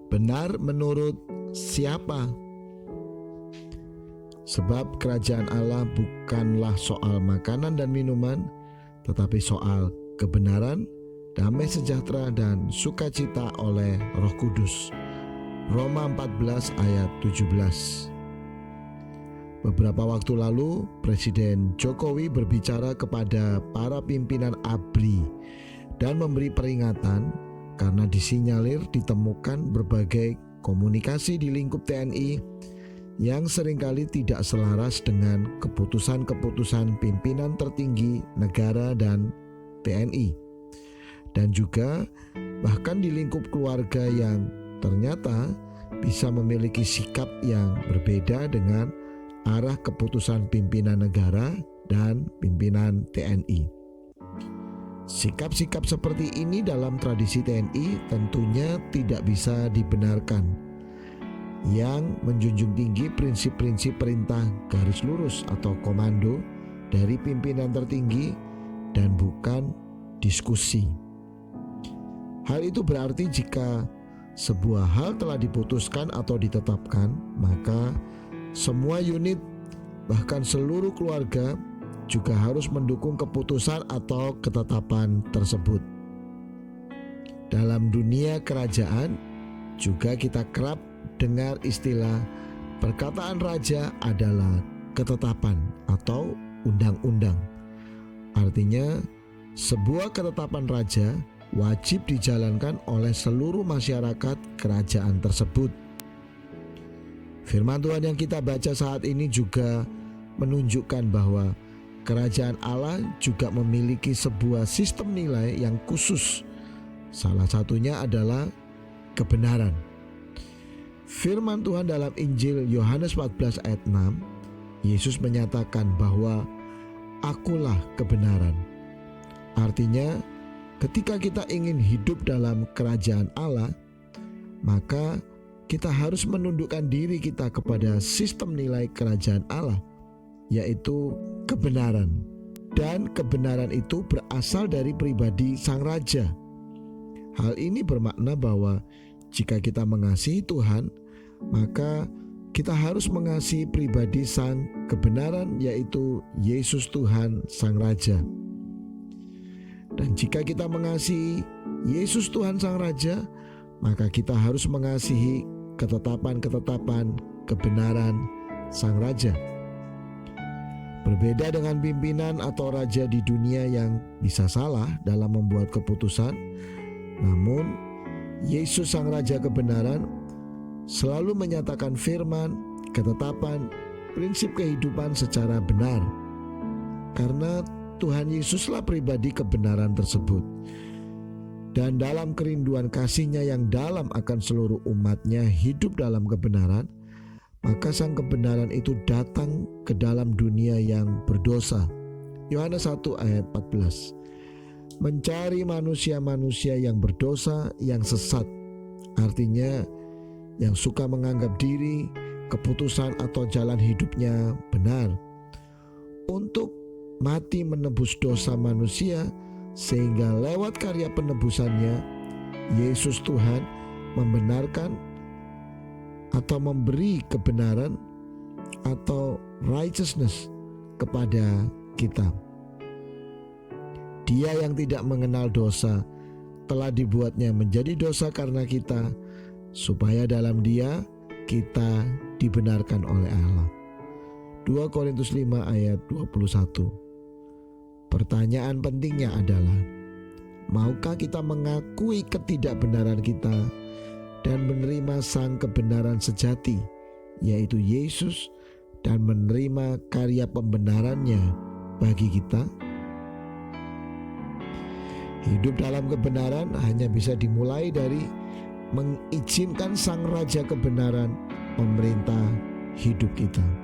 benar menurut siapa? Sebab kerajaan Allah bukanlah soal makanan dan minuman, tetapi soal kebenaran, damai sejahtera, dan sukacita oleh Roh Kudus. Roma 14 ayat 17. Beberapa waktu lalu, Presiden Jokowi berbicara kepada para pimpinan ABRI dan memberi peringatan karena disinyalir ditemukan berbagai komunikasi di lingkup TNI yang seringkali tidak selaras dengan keputusan-keputusan pimpinan tertinggi negara dan TNI. Dan juga bahkan di lingkup keluarga yang ternyata bisa memiliki sikap yang berbeda dengan arah keputusan pimpinan negara dan pimpinan TNI. Sikap-sikap seperti ini dalam tradisi TNI tentunya tidak bisa dibenarkan, yang menjunjung tinggi prinsip-prinsip perintah garis lurus atau komando dari pimpinan tertinggi dan bukan diskusi. Hal itu berarti jika sebuah hal telah diputuskan atau ditetapkan, maka semua unit, bahkan seluruh keluarga juga harus mendukung keputusan atau ketetapan tersebut. Dalam dunia kerajaan juga kita kerap dengar istilah perkataan raja adalah ketetapan atau undang-undang. Artinya, sebuah ketetapan raja wajib dijalankan oleh seluruh masyarakat kerajaan tersebut. Firman Tuhan yang kita baca saat ini juga menunjukkan bahwa kerajaan Allah juga memiliki sebuah sistem nilai yang khusus. Salah satunya adalah kebenaran. Firman Tuhan dalam Injil Yohanes 14 ayat 6, Yesus menyatakan bahwa akulah kebenaran. Artinya, ketika kita ingin hidup dalam kerajaan Allah, maka kita harus menundukkan diri kita kepada sistem nilai kerajaan Allah, yaitu kebenaran. Dan kebenaran itu berasal dari pribadi Sang Raja. Hal ini bermakna bahwa jika kita mengasihi Tuhan, maka kita harus mengasihi pribadi Sang kebenaran, yaitu Yesus Tuhan Sang Raja. Dan jika kita mengasihi Yesus Tuhan Sang Raja, maka kita harus mengasihi ketetapan-ketetapan kebenaran Sang Raja. Berbeda dengan pimpinan atau raja di dunia yang bisa salah dalam membuat keputusan, namun Yesus Sang Raja kebenaran selalu menyatakan firman, ketetapan, prinsip kehidupan secara benar. Karena Tuhan Yesuslah pribadi kebenaran tersebut. Dan dalam kerinduan kasih-Nya yang dalam akan seluruh umat-Nya hidup dalam kebenaran, maka Sang kebenaran itu datang ke dalam dunia yang berdosa. Yohanes 1 ayat 14. Mencari manusia-manusia yang berdosa, yang sesat. Artinya yang suka menganggap diri, keputusan atau jalan hidupnya benar, untuk mati menebus dosa manusia, sehingga lewat karya penebusannya Yesus Tuhan membenarkan atau memberi kebenaran atau righteousness kepada kita. Dia yang tidak mengenal dosa telah dibuatnya menjadi dosa karena kita, supaya dalam Dia kita dibenarkan oleh Allah. 2 Korintus 5 ayat 21. Pertanyaan pentingnya adalah, maukah kita mengakui ketidakbenaran kita dan menerima Sang kebenaran sejati, yaitu Yesus, dan menerima karya pembenarannya bagi kita? Hidup dalam kebenaran hanya bisa dimulai dari mengizinkan Sang Raja kebenaran memerintah hidup kita.